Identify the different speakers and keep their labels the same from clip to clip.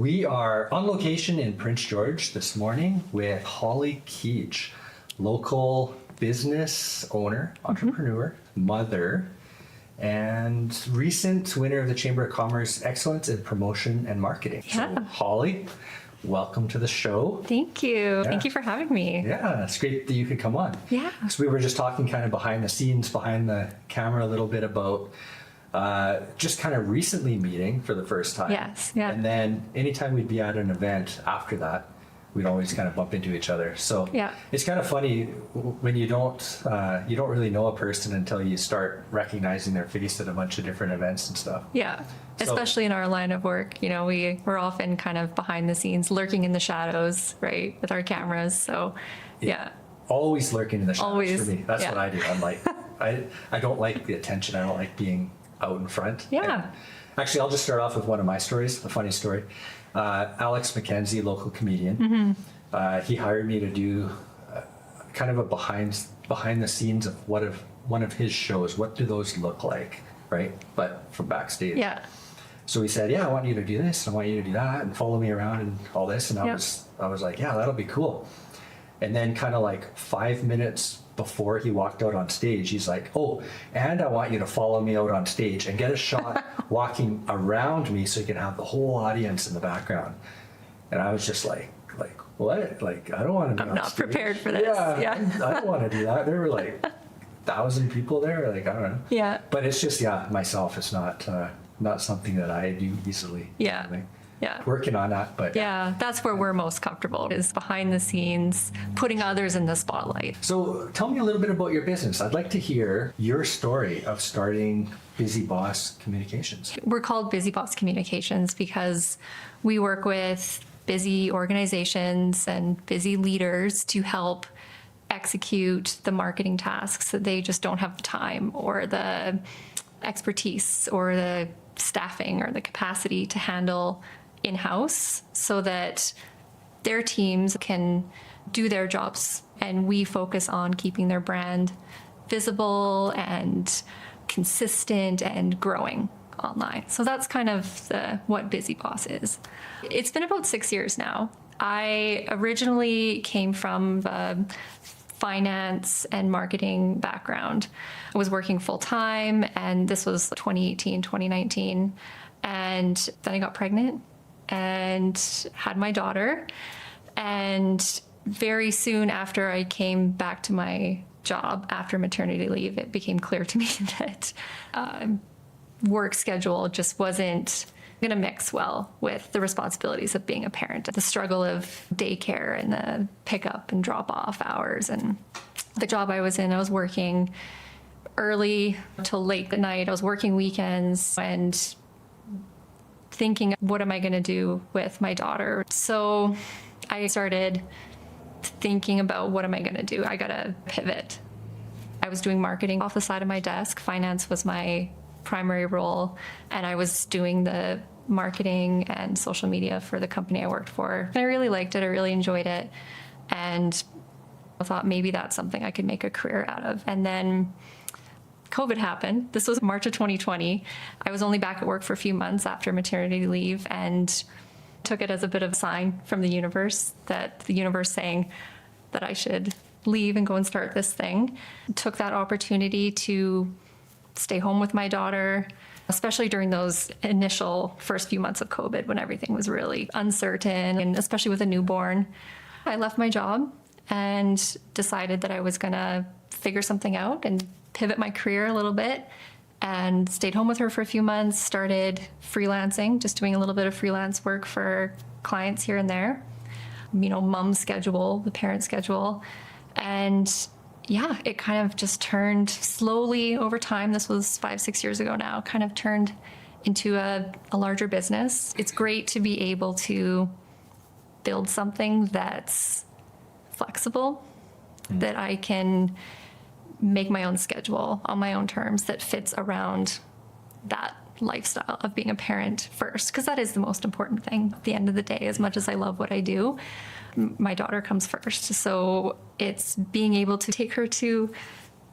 Speaker 1: We are on location in Prince George this morning with Holly Keech, local business owner, entrepreneur, mother, and recent winner of the Chamber of Commerce Excellence in Promotion and Marketing.
Speaker 2: Yeah.
Speaker 1: So, Holly, welcome to the show.
Speaker 2: Thank you.
Speaker 1: Yeah.
Speaker 2: Thank you for having me.
Speaker 1: Yeah, it's great that you could come on.
Speaker 2: Yeah.
Speaker 1: So we were just talking kind of behind the scenes, behind the camera a little bit about just kind of recently meeting for the first time.
Speaker 2: Yes, yeah.
Speaker 1: And then anytime we'd be at an event after that, we'd always kind of bump into each other. So
Speaker 2: Yeah.
Speaker 1: it's kind of funny when you don't really know a person until you start recognizing their face at a bunch of different events and stuff.
Speaker 2: Yeah.
Speaker 1: So-
Speaker 2: Especially in our line of work, you know, we're often kind of behind the scenes, lurking in the shadows, right, with our cameras. So, yeah.
Speaker 1: Always lurking in the shadows
Speaker 2: Always,
Speaker 1: for me. That's
Speaker 2: yeah.
Speaker 1: what I do. I'm like, I don't like the attention. I don't like being out in front.
Speaker 2: Yeah.
Speaker 1: And actually, I'll just start off with one of my stories, a funny story. Alex McKenzie, local comedian, he hired me to do kind of a behind the scenes of one of his shows. What do those look like, right? But from backstage.
Speaker 2: Yeah.
Speaker 1: So he said, "Yeah, I want you to do this, and I want you to do that, and follow me around and all this." And I
Speaker 2: Yeah.
Speaker 1: was like, "Yeah, that'll be cool." And then kind of like 5 minutes before he walked out on stage, he's like, "Oh, and I want you to follow me out on stage and get a shot walking around me so you can have the whole audience in the background." And I was just like, what? Like, I don't want to be
Speaker 2: I'm
Speaker 1: on
Speaker 2: not
Speaker 1: stage.
Speaker 2: prepared for this.
Speaker 1: Yeah,
Speaker 2: Yeah.
Speaker 1: I don't want to do that. There were like 1,000 people there. Like, I don't know.
Speaker 2: Yeah.
Speaker 1: But it's just, myself. It's not something that I do easily.
Speaker 2: Yeah.
Speaker 1: Like,
Speaker 2: Yeah.
Speaker 1: working on that, but
Speaker 2: Yeah. That's where we're most comfortable, is behind the scenes, putting others in the spotlight.
Speaker 1: So tell me a little bit about your business. I'd like to hear your story of starting Busy Boss Communications.
Speaker 2: We're called Busy Boss Communications because we work with busy organizations and busy leaders to help execute the marketing tasks that they just don't have the time or the expertise or the staffing or the capacity to handle in-house, so that their teams can do their jobs and we focus on keeping their brand visible and consistent and growing online. So that's kind of what Busy Boss is. It's been about 6 years now. I originally came from the finance and marketing background. I was working full time, and this was 2018, 2019. And then I got pregnant and had my daughter. And very soon after I came back to my job after maternity leave, it became clear to me that work schedule just wasn't going to mix well with the responsibilities of being a parent. The struggle of daycare and the pickup and drop off hours, and the job I was in, I was working early till late at night. I was working weekends and thinking, what am I going to do with my daughter? So I started thinking about, what am I going to do? I got to pivot. I was doing marketing off the side of my desk. Finance was my primary role, and I was doing the marketing and social media for the company I worked for. And I really liked it. I really enjoyed it. And I thought maybe that's something I could make a career out of. And then COVID happened. This was March of 2020. I was only back at work for a few months after maternity leave, and took it as a bit of a sign from the universe saying that I should leave and go and start this thing. Took that opportunity to stay home with my daughter, especially during those initial first few months of COVID when everything was really uncertain, and especially with a newborn. I left my job and decided that I was going to figure something out and pivot my career a little bit, and stayed home with her for a few months, started freelancing, just doing a little bit of freelance work for clients here and there. You know, mom's schedule, the parent schedule. And yeah, it kind of just turned slowly over time. This was 5-6 years ago now, kind of turned into a larger business. It's great to be able to build something that's flexible, that I can make my own schedule on my own terms, that fits around that lifestyle of being a parent first, because that is the most important thing. At the end of the day, as much as I love what I do, my daughter comes first. So it's being able to take her to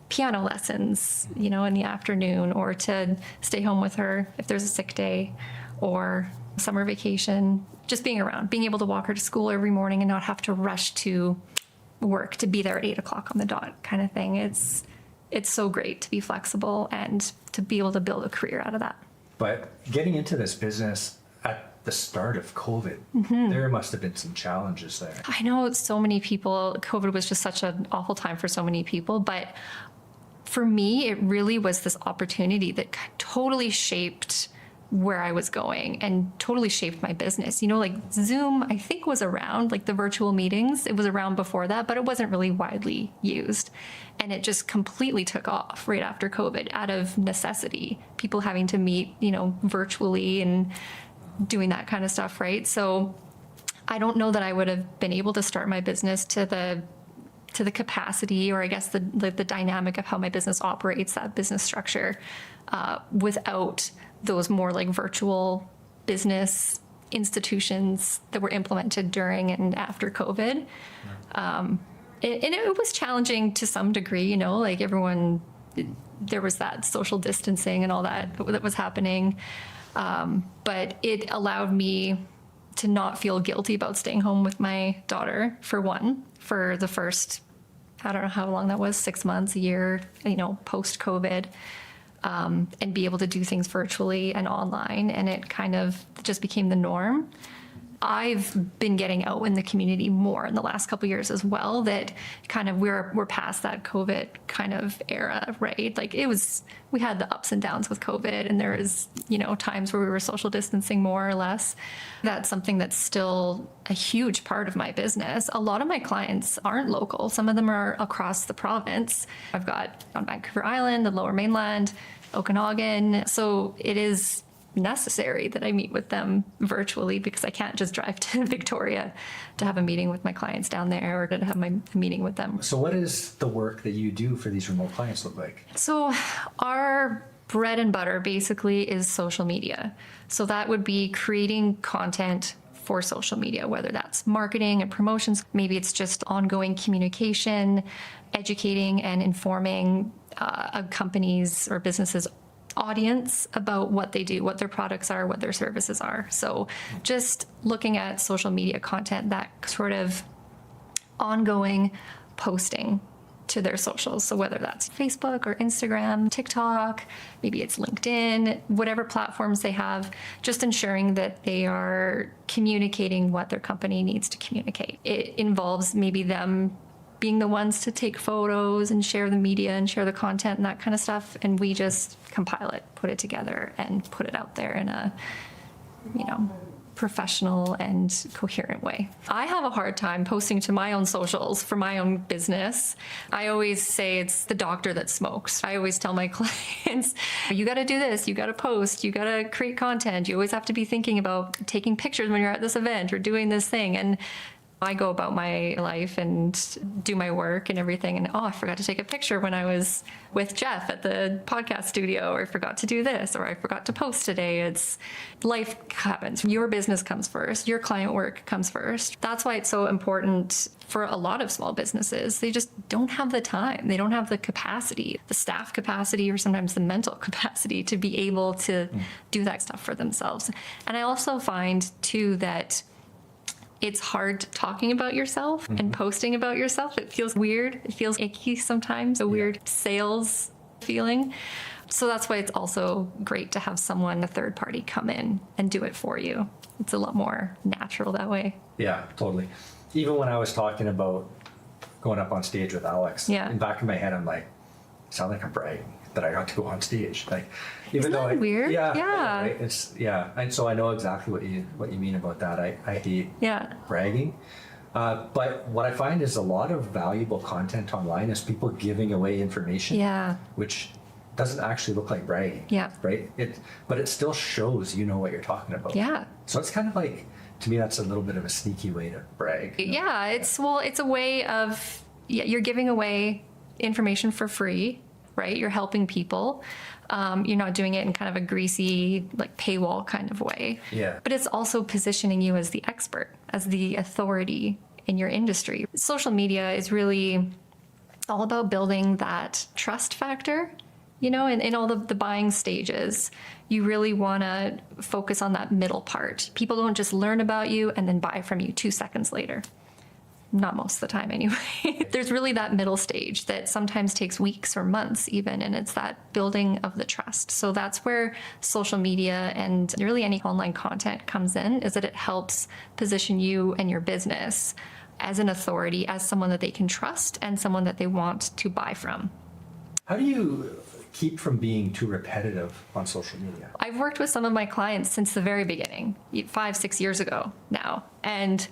Speaker 2: piano lessons, you know, in the afternoon, or to stay home with her if there's a sick day, or summer vacation, just being around, being able to walk her to school every morning and not have to rush to work to be there at 8 o'clock on the dot kind of thing. It's so great to be flexible and to be able to build a career out of that.
Speaker 1: But getting into this business at the start of COVID, there must have been some challenges there.
Speaker 2: I know so many people, COVID was just such an awful time for so many people, but for me, it really was this opportunity that totally shaped where I was going and totally shaped my business. You know, like Zoom, I think was around, like the virtual meetings, it was around before that, but it wasn't really widely used. And it just completely took off right after COVID out of necessity, people having to meet, you know, virtually and doing that kind of stuff, right? So I don't know that I would have been able to start my business to the capacity, or I guess the dynamic of how my business operates, that business structure, without those more like virtual business institutions that were implemented during and after COVID. And it was challenging to some degree, you know, like everyone, there was that social distancing and all that was happening. But it allowed me to not feel guilty about staying home with my daughter, for one, for the first, I don't know how long that was, 6 months, a year, you know, post-COVID. And be able to do things virtually and online. And it kind of just became the norm. I've been getting out in the community more in the last couple of years as well, that kind of we're past that COVID kind of era, right? Like we had the ups and downs with COVID, and there was, you know, times where we were social distancing more or less. That's something that's still a huge part of my business. A lot of my clients aren't local. Some of them are across the province. I've got on Vancouver Island, the Lower Mainland, Okanagan. So it is necessary that I meet with them virtually, because I can't just drive to Victoria to have a meeting with my clients down there or to have my meeting with them.
Speaker 1: So what is the work that you do for these remote clients look like?
Speaker 2: So our bread and butter basically is social media. So that would be creating content for social media, whether that's marketing and promotions. Maybe it's just ongoing communication, educating and informing a company's or businesses audience about what they do, what their products are, what their services are. So just looking at social media content, that sort of ongoing posting to their socials. So whether that's Facebook or Instagram, TikTok, maybe it's LinkedIn, whatever platforms they have, just ensuring that they are communicating what their company needs to communicate. It involves maybe them being the ones to take photos and share the media and share the content and that kind of stuff. And we just compile it, put it together, and put it out there in a, you know, professional and coherent way. I have a hard time posting to my own socials for my own business. I always say it's the doctor that smokes. I always tell my clients, you got to do this, you got to post, you got to create content. You always have to be thinking about taking pictures when you're at this event or doing this thing. And I go about my life and do my work and everything. And I forgot to take a picture when I was with Jeff at the podcast studio, or I forgot to do this, or I forgot to post today. It's life happens. Your business comes first. Your client work comes first. That's why it's so important for a lot of small businesses. They just don't have the time. They don't have the capacity, the staff capacity, or sometimes the mental capacity to be able to do that stuff for themselves. And I also find too that it's hard talking about yourself and posting about yourself. It feels weird. It feels icky sometimes, a weird sales feeling. So that's why it's also great to have someone, a third party, come in and do it for you. It's a lot more natural that way.
Speaker 1: Yeah, totally. Even when I was talking about going up on stage with Alex, in the back of my head, I'm like, sound like I'm bragging that I got to go on stage. Like, even though
Speaker 2: weird? Yeah.
Speaker 1: Right? It's and so I know exactly what you mean about that. I hate bragging. But what I find is a lot of valuable content online is people giving away information, which doesn't actually look like bragging. Right? But it still shows you know what you're talking about. So it's kind of like, to me, that's a little bit of a sneaky way to brag.
Speaker 2: It's a way of, you're giving away information for free, right? You're helping people. You're not doing it in kind of a greasy, like paywall kind of way. But it's also positioning you as the expert, as the authority in your industry. Social media is really all about building that trust factor in all the buying stages, you really want to focus on that middle part. People don't just learn about you and then buy from you 2 seconds later. Not most of the time anyway. There's really that middle stage that sometimes takes weeks or months even, and it's that building of the trust. So that's where social media and really any online content comes in, is that it helps position you and your business as an authority, as someone that they can trust and someone that they want to buy from.
Speaker 1: How do you keep from being too repetitive on social media?
Speaker 2: I've worked with some of my clients since the very beginning, 5-6 years ago now. And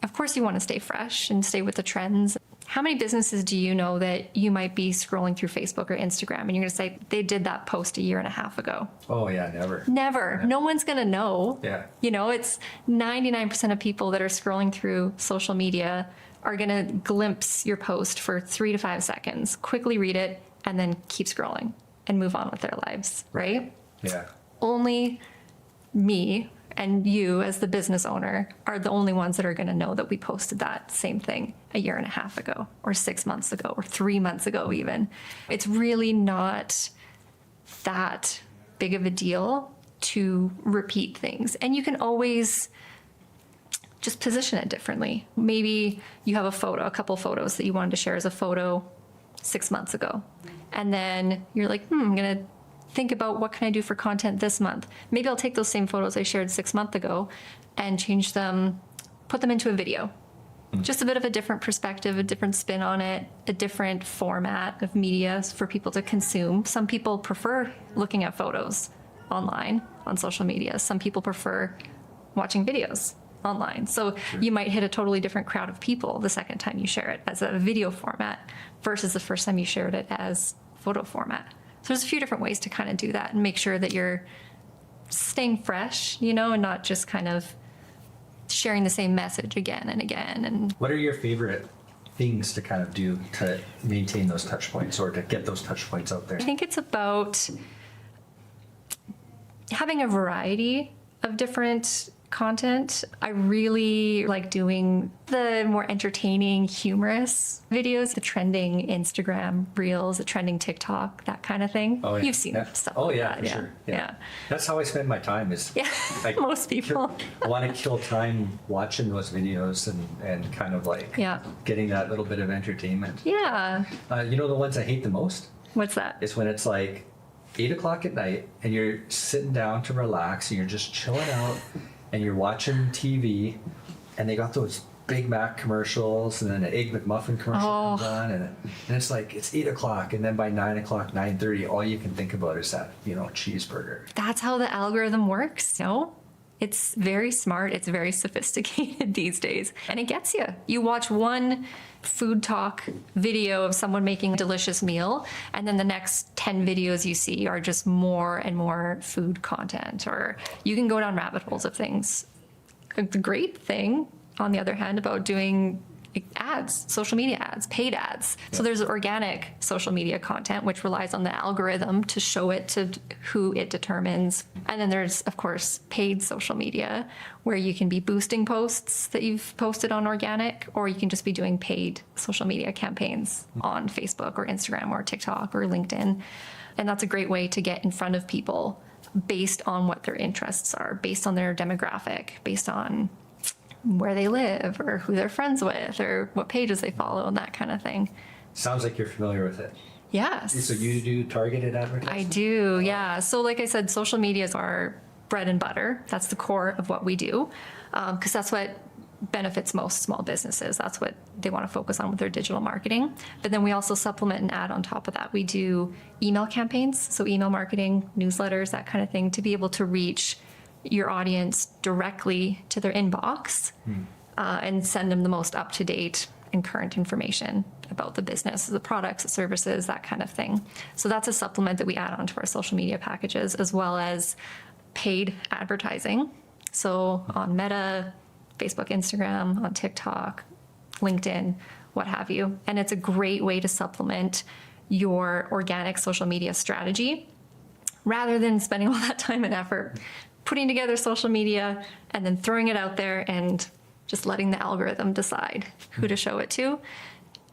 Speaker 2: of course you want to stay fresh and stay with the trends. How many businesses do you know that you might be scrolling through Facebook or Instagram and you're going to say, they did that post 1.5 years ago?
Speaker 1: Oh yeah, never.
Speaker 2: Never.
Speaker 1: Yeah.
Speaker 2: No one's going to know.
Speaker 1: Yeah.
Speaker 2: It's 99% of people that are scrolling through social media are going to glimpse your post for 3 to 5 seconds, quickly read it, and then keep scrolling and move on with their lives, right?
Speaker 1: Yeah.
Speaker 2: Only me and you as the business owner are the only ones that are going to know that we posted that same thing 1.5 years ago or 6 months ago or 3 months ago even. It's really not that big of a deal to repeat things. And you can always just position it differently. Maybe you have a couple photos that you wanted to share as a photo 6 months ago. And then you're like, I'm going to think about what can I do for content this month. Maybe I'll take those same photos I shared 6 months ago and change them, put them into a video. Just a bit of a different perspective, a different spin on it, a different format of media for people to consume. Some people prefer looking at photos online on social media. Some people prefer watching videos online. So you might hit a totally different crowd of people the second time you share it as a video format versus the first time you shared it as photo format. So there's a few different ways to kind of do that and make sure that you're staying fresh, and not just kind of sharing the same message again and again. And
Speaker 1: what are your favorite things to kind of do to maintain those touch points or to get those touch points out there?
Speaker 2: I think it's about having a variety of different content. I really like doing the more entertaining, humorous videos, the trending Instagram reels, the trending TikTok, that kind of thing.
Speaker 1: Oh, yeah.
Speaker 2: You've seen stuff like that.
Speaker 1: For sure. Yeah. That's how I spend my time is
Speaker 2: Most people.
Speaker 1: I want to kill time watching those videos and kind of like getting that little bit of entertainment.
Speaker 2: Yeah.
Speaker 1: The ones I hate the most?
Speaker 2: What's that?
Speaker 1: It's when it's like 8 o'clock at night and you're sitting down to relax and you're just chilling out and you're watching TV and they got those Big Mac commercials and then an Egg McMuffin commercial comes on and it's like it's 8 o'clock and then by 9 o'clock, 9:30, all you can think about is that, cheeseburger.
Speaker 2: That's how the algorithm works. It's very smart. It's very sophisticated these days. And it gets you. You watch one food talk video of someone making a delicious meal, and then the next 10 videos you see are just more and more food content, or you can go down rabbit holes of things. The great thing, on the other hand, about doing ads, social media ads, paid ads. So there's organic social media content, which relies on the algorithm to show it to who it determines. And then there's, of course, paid social media, where you can be boosting posts that you've posted on organic, or you can just be doing paid social media campaigns on Facebook or Instagram or TikTok or LinkedIn. And that's a great way to get in front of people based on what their interests are, based on their demographic, based on where they live or who they're friends with or what pages they follow and that kind of thing.
Speaker 1: Sounds like you're familiar with it.
Speaker 2: Yes.
Speaker 1: So you do targeted advertising?
Speaker 2: I do, yeah. So like I said, social media is our bread and butter. That's the core of what we do, because that's what benefits most small businesses. That's what they want to focus on with their digital marketing. But then we also supplement and add on top of that. We do email campaigns, so email marketing, newsletters, that kind of thing, to be able to reach your audience directly to their inbox and send them the most up-to-date and current information about the business, the products, the services, that kind of thing. So that's a supplement that we add onto our social media packages, as well as paid advertising. So on Meta, Facebook, Instagram, on TikTok, LinkedIn, what have you. And it's a great way to supplement your organic social media strategy rather than spending all that time and effort putting together social media and then throwing it out there and just letting the algorithm decide who to show it to.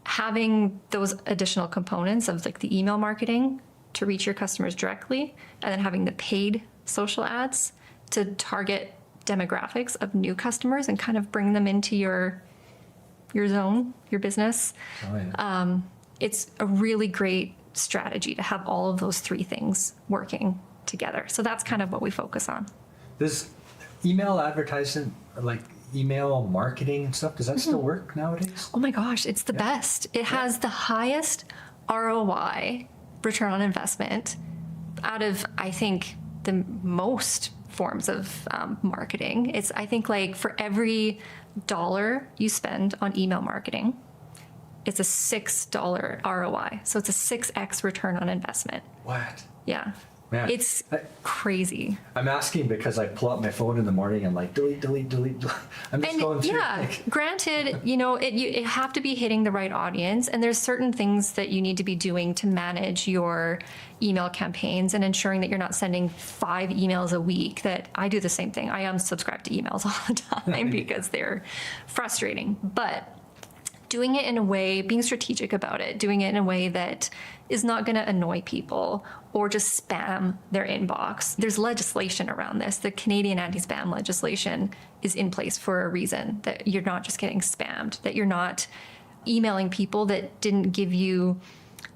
Speaker 2: Having those additional components of like the email marketing to reach your customers directly, and then having the paid social ads to target demographics of new customers and kind of bring them into your zone, your business.
Speaker 1: Oh, yeah.
Speaker 2: It's a really great strategy to have all of those three things working together. So that's kind of what we focus on.
Speaker 1: Does email advertising, like email marketing and stuff, does that still work nowadays?
Speaker 2: Oh my gosh, it's the best. It has the highest ROI, return on investment, out of, I think, the most forms of marketing. It's, I think, like for every dollar you spend on email marketing, it's a $6 ROI. So it's a 6x return on investment.
Speaker 1: What?
Speaker 2: Yeah.
Speaker 1: Man,
Speaker 2: It's crazy.
Speaker 1: I'm asking because I pull up my phone in the morning and like delete. I'm just going through.
Speaker 2: Yeah, granted, you have to be hitting the right audience, and there's certain things that you need to be doing to manage your email campaigns and ensuring that you're not sending 5 emails a week. That I do the same thing. I unsubscribe to emails all the time because they're frustrating. But doing it in a way, being strategic about it, doing it in a way that is not going to annoy people or just spam their inbox. There's legislation around this. The Canadian anti-spam legislation is in place for a reason, that you're not just getting spammed, that you're not emailing people that didn't give you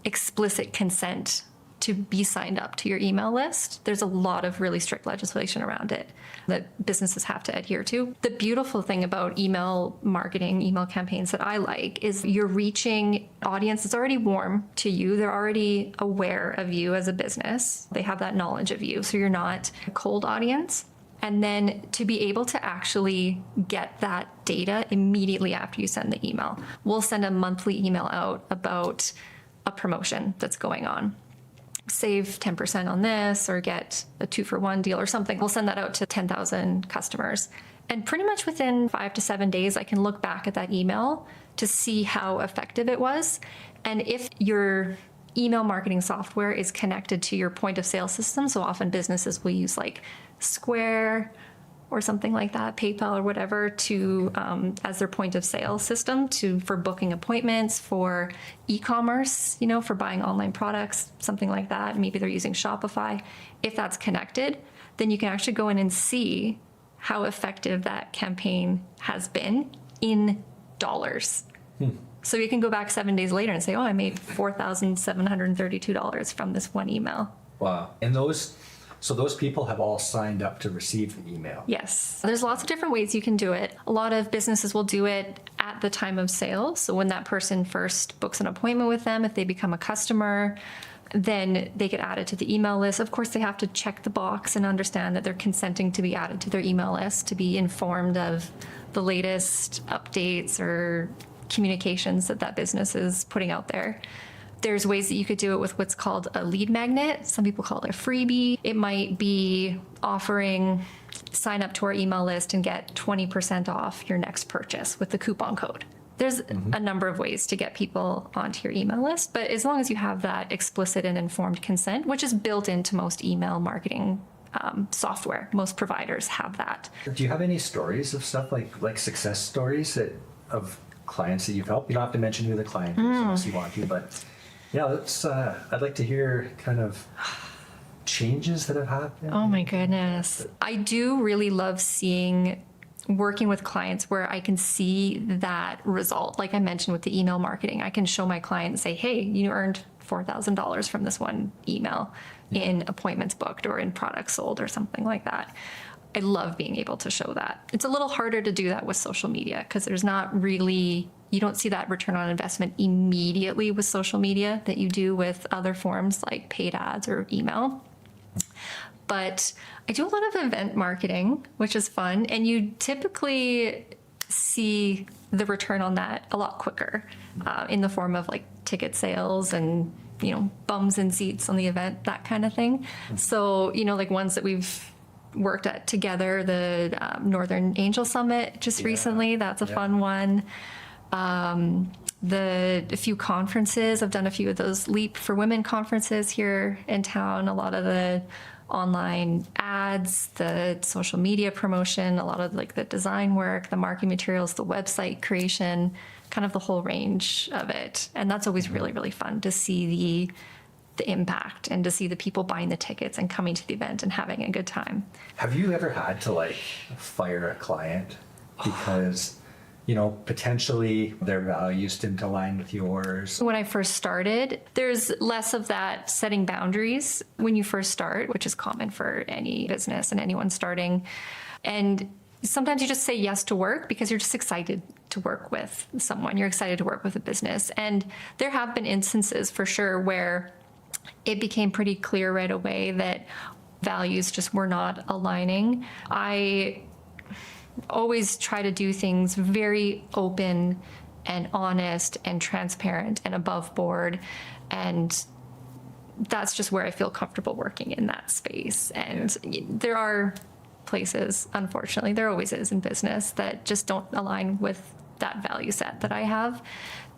Speaker 2: explicit consent to be signed up to your email list. There's a lot of really strict legislation around it that businesses have to adhere to. The beautiful thing about email marketing, email campaigns that I like, is you're reaching audience that's already warm to you. They're already aware of you as a business. They have that knowledge of you. So you're not a cold audience. And then to be able to actually get that data immediately after you send the email. We'll send a monthly email out about a promotion that's going on. Save 10% on this or get a 2-for-1 deal or something. We'll send that out to 10,000 customers. And pretty much within 5 to 7 days, I can look back at that email to see how effective it was. And if your email marketing software is connected to your point of sale system, so often businesses will use like Square or something like that, PayPal or whatever, to as their point of sale system for booking appointments, for e-commerce, for buying online products, something like that. Maybe they're using Shopify. If that's connected, then you can actually go in and see how effective that campaign has been in dollars. So you can go back 7 days later and say, oh, I made $4,732 from this one email.
Speaker 1: Wow. And those people have all signed up to receive the email.
Speaker 2: Yes. There's lots of different ways you can do it. A lot of businesses will do it at the time of sale. So when that person first books an appointment with them, if they become a customer, then they get added to the email list. Of course, they have to check the box and understand that they're consenting to be added to their email list, to be informed of the latest updates or communications that business is putting out there. There's ways that you could do it with what's called a lead magnet. Some people call it a freebie. It might be offering sign up to our email list and get 20% off your next purchase with the coupon code. There's a number of ways to get people onto your email list, but as long as you have that explicit and informed consent, which is built into most email marketing software, most providers have that.
Speaker 1: Do you have any stories of stuff like success stories of clients that you've helped? You don't have to mention who the client is unless you want to, but yeah, I'd like to hear kind of changes that have happened.
Speaker 2: Oh my goodness. I do really love working with clients where I can see that result. Like I mentioned with the email marketing, I can show my client and say, hey, you earned $4,000 from this one email in appointments booked or in products sold or something like that. I love being able to show that. It's a little harder to do that with social media because you don't see that return on investment immediately with social media that you do with other forms like paid ads or email. But I do a lot of event marketing, which is fun. And you typically see the return on that a lot quicker in the form of like ticket sales and, bums and seats on the event, that kind of thing. So, like ones that we've worked at together, the Northern Angel Summit just recently, that's a fun one. A few conferences, I've done a few of those Leap for Women conferences here in town, a lot of the online ads, the social media promotion, a lot of like the design work, the marketing materials, the website creation, kind of the whole range of it. And that's always really, really fun to see the impact and to see the people buying the tickets and coming to the event and having a good time.
Speaker 1: Have you ever had to like fire a client because, potentially their values didn't align with yours?
Speaker 2: When I first started, there's less of that setting boundaries when you first start, which is common for any business and anyone starting. And sometimes you just say yes to work because you're just excited to work with someone. You're excited to work with a business. And there have been instances for sure where it became pretty clear right away that values just were not aligning. I always try to do things very open and honest and transparent and above board. And that's just where I feel comfortable working in that space. And there are places, unfortunately, there always is in business, that just don't align with that value set that I have.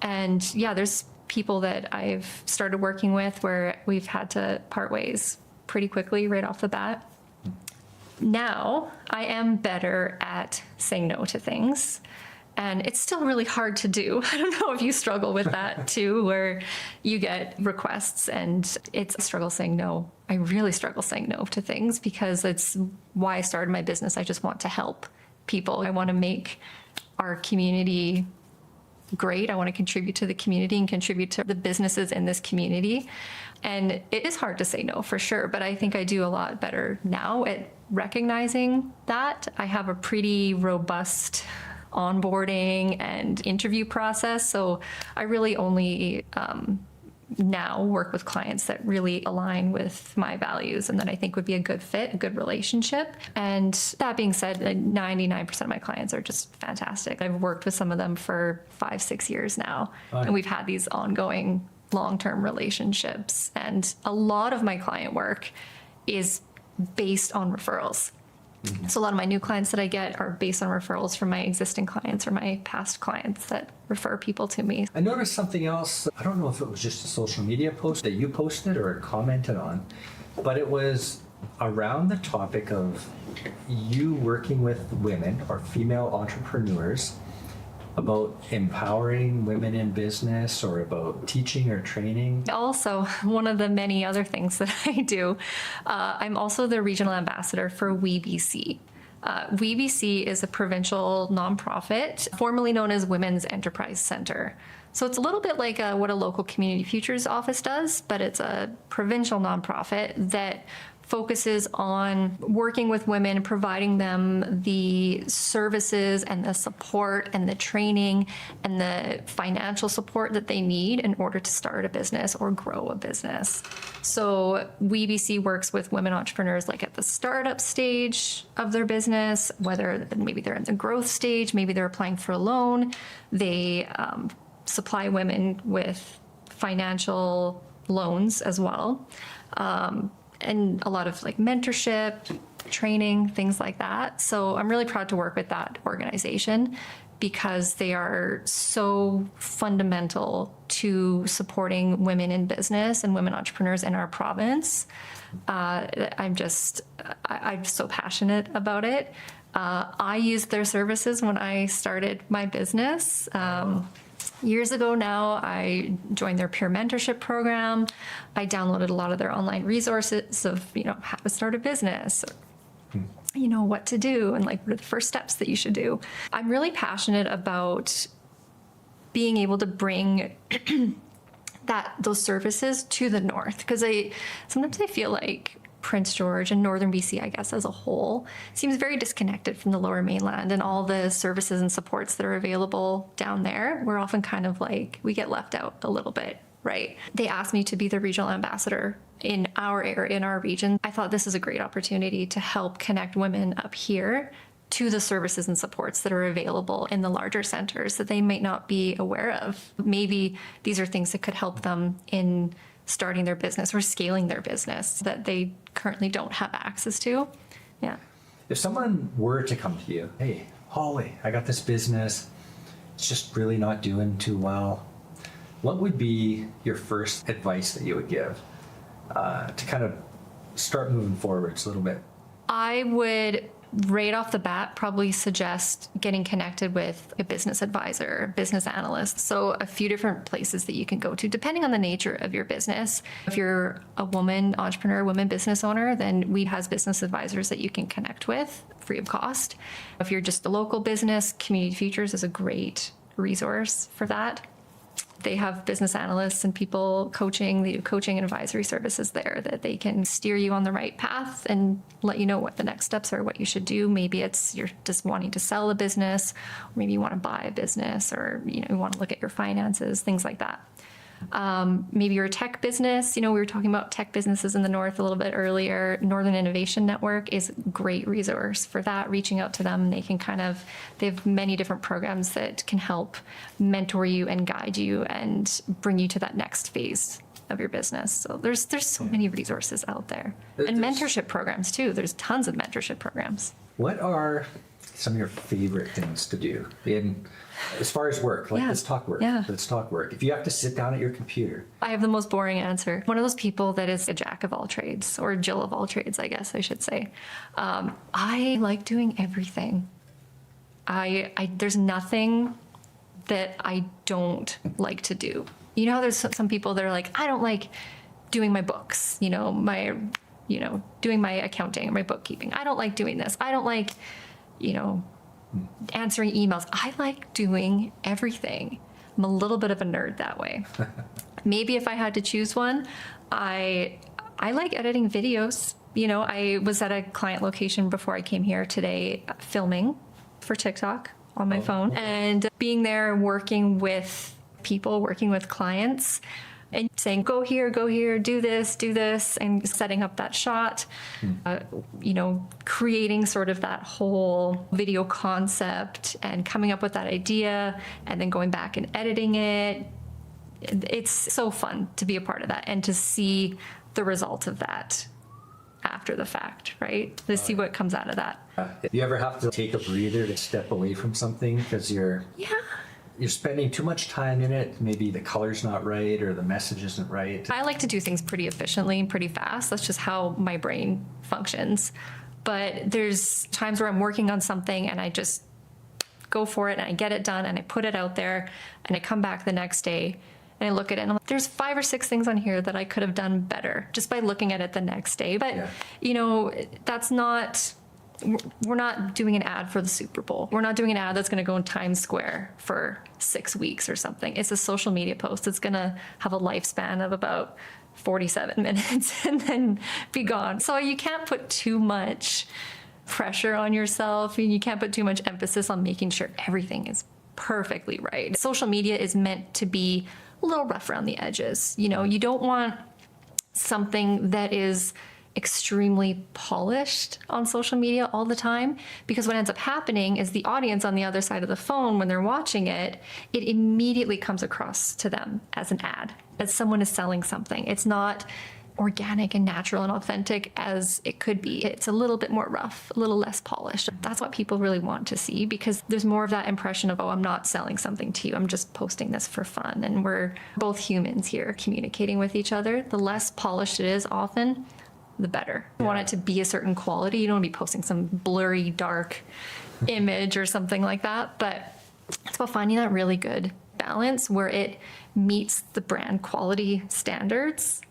Speaker 2: And yeah, there's people that I've started working with where we've had to part ways pretty quickly right off the bat. Now I am better at saying no to things, and it's still really hard to do. I don't know if you struggle with that too, where you get requests and it's a struggle saying no. I really struggle saying no to things because it's why I started my business. I just want to help people. I want to make our community great. I want to contribute to the community and contribute to the businesses in this community. And it is hard to say no for sure, but I think I do a lot better now at recognizing that. I have a pretty robust onboarding and interview process. So I really only now work with clients that really align with my values and that I think would be a good fit, a good relationship. And that being said, 99% of my clients are just fantastic. I've worked with some of them for 5-6 years now, and we've had these ongoing long-term relationships. And a lot of my client work is based on referrals. So a lot of my new clients that I get are based on referrals from my existing clients or my past clients that refer people to me.
Speaker 1: I noticed something else. I don't know if it was just a social media post that you posted or commented on, but it was around the topic of you working with women or female entrepreneurs about empowering women in business or about teaching or training.
Speaker 2: Also, one of the many other things that I do, I'm also the regional ambassador for WeBC. WeBC is a provincial nonprofit, formerly known as Women's Enterprise Center. So it's a little bit like what a local community futures office does, but it's a provincial nonprofit that focuses on working with women, providing them the services and the support and the training and the financial support that they need in order to start a business or grow a business. So WeBC works with women entrepreneurs like at the startup stage of their business, whether maybe they're in the growth stage, maybe they're applying for a loan. They supply women with financial loans as well. And a lot of like mentorship, training, things like that. So I'm really proud to work with that organization because they are so fundamental to supporting women in business and women entrepreneurs in our province. I'm so passionate about it. I used their services when I started my business. Years ago now, I joined their peer mentorship program. I downloaded a lot of their online resources of, how to start a business, or, what to do and like what are the first steps that you should do. I'm really passionate about being able to bring those services to the north because sometimes I feel like Prince George and northern BC, I guess, as a whole, seems very disconnected from the lower mainland and all the services and supports that are available down there. We're often kind of like, we get left out a little bit, right? They asked me to be the regional ambassador in our area, in our region. I thought this is a great opportunity to help connect women up here to the services and supports that are available in the larger centers that they might not be aware of. Maybe these are things that could help them in starting their business or scaling their business that they currently don't have access to. Yeah.
Speaker 1: If someone were to come to you, hey, Holly, I got this business, it's just really not doing too well, what would be your first advice that you would give to kind of start moving forwards a little bit?
Speaker 2: I would right off the bat, probably suggest getting connected with a business advisor, a business analyst. So a few different places that you can go to, depending on the nature of your business. If you're a woman entrepreneur, woman business owner, then we have business advisors that you can connect with free of cost. If you're just a local business, Community Futures is a great resource for that. They have business analysts and people coaching. They do coaching and advisory services there that they can steer you on the right path and let you know what the next steps are, what you should do. Maybe it's you're just wanting to sell a business, or maybe you want to buy a business, or you want to look at your finances, things like that. Maybe you're a tech business. We were talking about tech businesses in the North a little bit earlier. Northern Innovation Network is a great resource for that. Reaching out to them, they have many different programs that can help mentor you and guide you and bring you to that next phase of your business. So there's so many resources out there. And mentorship programs too. There's tons of mentorship programs.
Speaker 1: What are some of your favorite things to do as far as work? Let's talk work.
Speaker 2: Yeah.
Speaker 1: Let's talk work. If you have to sit down at your computer.
Speaker 2: I have the most boring answer. One of those people that is a jack of all trades, or Jill of all trades, I guess I should say. I like doing everything. There's nothing that I don't like to do. How there's some people that are like, I don't like doing my books, doing my accounting or my bookkeeping. I don't like doing this. I don't like, answering emails. I like doing everything. I'm a little bit of a nerd that way. Maybe if I had to choose one, I like editing videos. I was at a client location before I came here today filming for TikTok on my phone, and being there working with people, working with clients, and saying, go here, do this, and setting up that shot, creating sort of that whole video concept and coming up with that idea and then going back and editing it. It's so fun to be a part of that and to see the result of that after the fact, right? To see what comes out of that.
Speaker 1: You ever have to take a breather to step away from something because you're spending too much time in it? Maybe the color's not right or the message isn't right.
Speaker 2: I like to do things pretty efficiently and pretty fast. That's just how my brain functions. But there's times where I'm working on something and I just go for it and I get it done and I put it out there and I come back the next day and I look at it and I'm like, there's 5 or 6 things on here that I could have done better just by looking at it the next day. But, that's not... We're not doing an ad for the Super Bowl. We're not doing an ad that's going to go in Times Square for 6 weeks or something. It's a social media post that's going to have a lifespan of about 47 minutes and then be gone. So you can't put too much pressure on yourself, and you can't put too much emphasis on making sure everything is perfectly right. Social media is meant to be a little rough around the edges. You don't want something that is extremely polished on social media all the time, because what ends up happening is the audience on the other side of the phone, when they're watching it, it immediately comes across to them as an ad, as someone is selling something. It's not organic and natural and authentic as it could be. It's a little bit more rough, a little less polished. That's what people really want to see, because there's more of that impression of, I'm not selling something to you. I'm just posting this for fun. And we're both humans here communicating with each other. The less polished it is often, the better. You want it to be a certain quality. You don't want to be posting some blurry, dark image or something like that. But it's about finding that really good balance where it meets the brand quality standards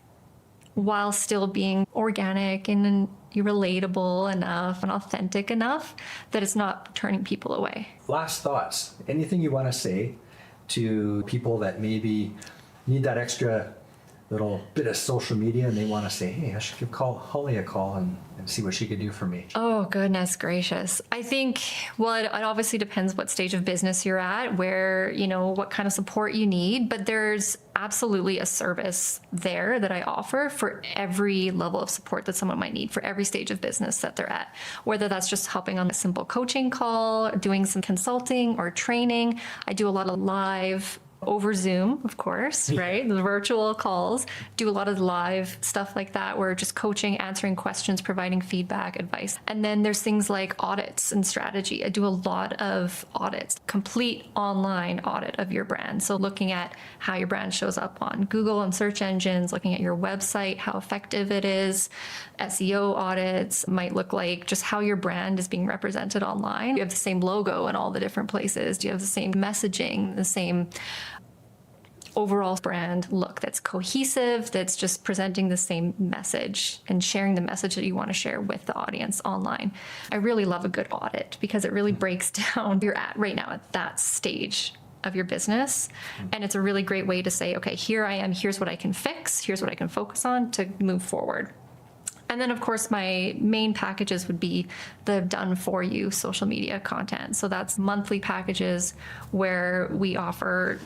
Speaker 2: while still being organic and relatable enough and authentic enough that it's not turning people away.
Speaker 1: Last thoughts. Anything you want to say to people that maybe need that extra little bit of social media and they want to say, hey, I should give Holly a call and see what she could do for me?
Speaker 2: Oh, goodness gracious. I think, well, it obviously depends what stage of business you're at, where, what kind of support you need, but there's absolutely a service there that I offer for every level of support that someone might need for every stage of business that they're at, whether that's just helping on a simple coaching call, doing some consulting or training. I do a lot of live over Zoom, of course, right? The virtual calls, do a lot of live stuff like that. We're just coaching, answering questions, providing feedback, advice. And then there's things like audits and strategy. I do a lot of audits, complete online audit of your brand. So looking at how your brand shows up on Google and search engines, looking at your website, how effective it is. SEO audits might look like just how your brand is being represented online. Do you have the same logo in all the different places? Do you have the same messaging, the same overall brand look that's cohesive, that's just presenting the same message and sharing the message that you want to share with the audience online? I really love a good audit because it really breaks down where you're at right now at that stage of your business. And it's a really great way to say, okay, here I am, here's what I can fix, here's what I can focus on to move forward. And then, of course, my main packages would be the done for you social media content. So that's monthly packages where we offer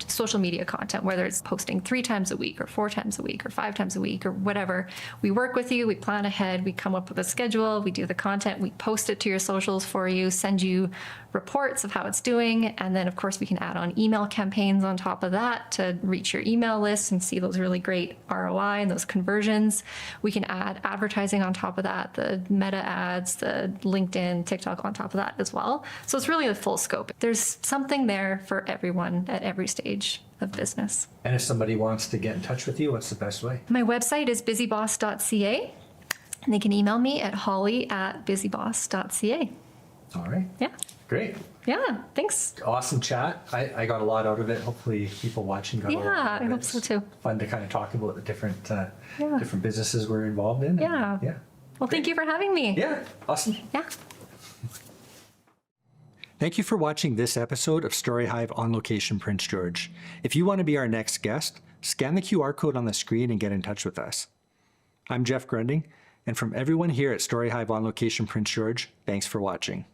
Speaker 2: social media content, whether it's posting 3 times a week or 4 times a week or 5 times a week or whatever. We work with you, we plan ahead, we come up with a schedule, we do the content, we post it to your socials for you, send you reports of how it's doing. And then, of course, we can add on email campaigns on top of that to reach your email list and see those really great ROI and those conversions. We can add advertising on top of that, the meta ads, the LinkedIn, TikTok on top of that as well. So it's really a full scope. There's something there for everyone at every stage of business.
Speaker 1: And if somebody wants to get in touch with you, what's the best way?
Speaker 2: My website is busyboss.ca, and they can email me at holly@busyboss.ca.
Speaker 1: All right.
Speaker 2: Yeah.
Speaker 1: Great.
Speaker 2: Yeah. Thanks.
Speaker 1: Awesome chat. I got a lot out of it. Hopefully people watching got a lot
Speaker 2: Yeah,
Speaker 1: out of it.
Speaker 2: I hope so too.
Speaker 1: Fun to kind of talk about the different
Speaker 2: Yeah.
Speaker 1: different businesses we're involved in.
Speaker 2: Yeah.
Speaker 1: Yeah.
Speaker 2: Well, thank you for having me.
Speaker 1: Yeah. Awesome.
Speaker 2: Yeah.
Speaker 1: Thank you for watching this episode of StoryHive On Location Prince George. If you want to be our next guest, scan the QR code on the screen and get in touch with us. I'm Jeff Grunding, and from everyone here at StoryHive On Location Prince George, thanks for watching.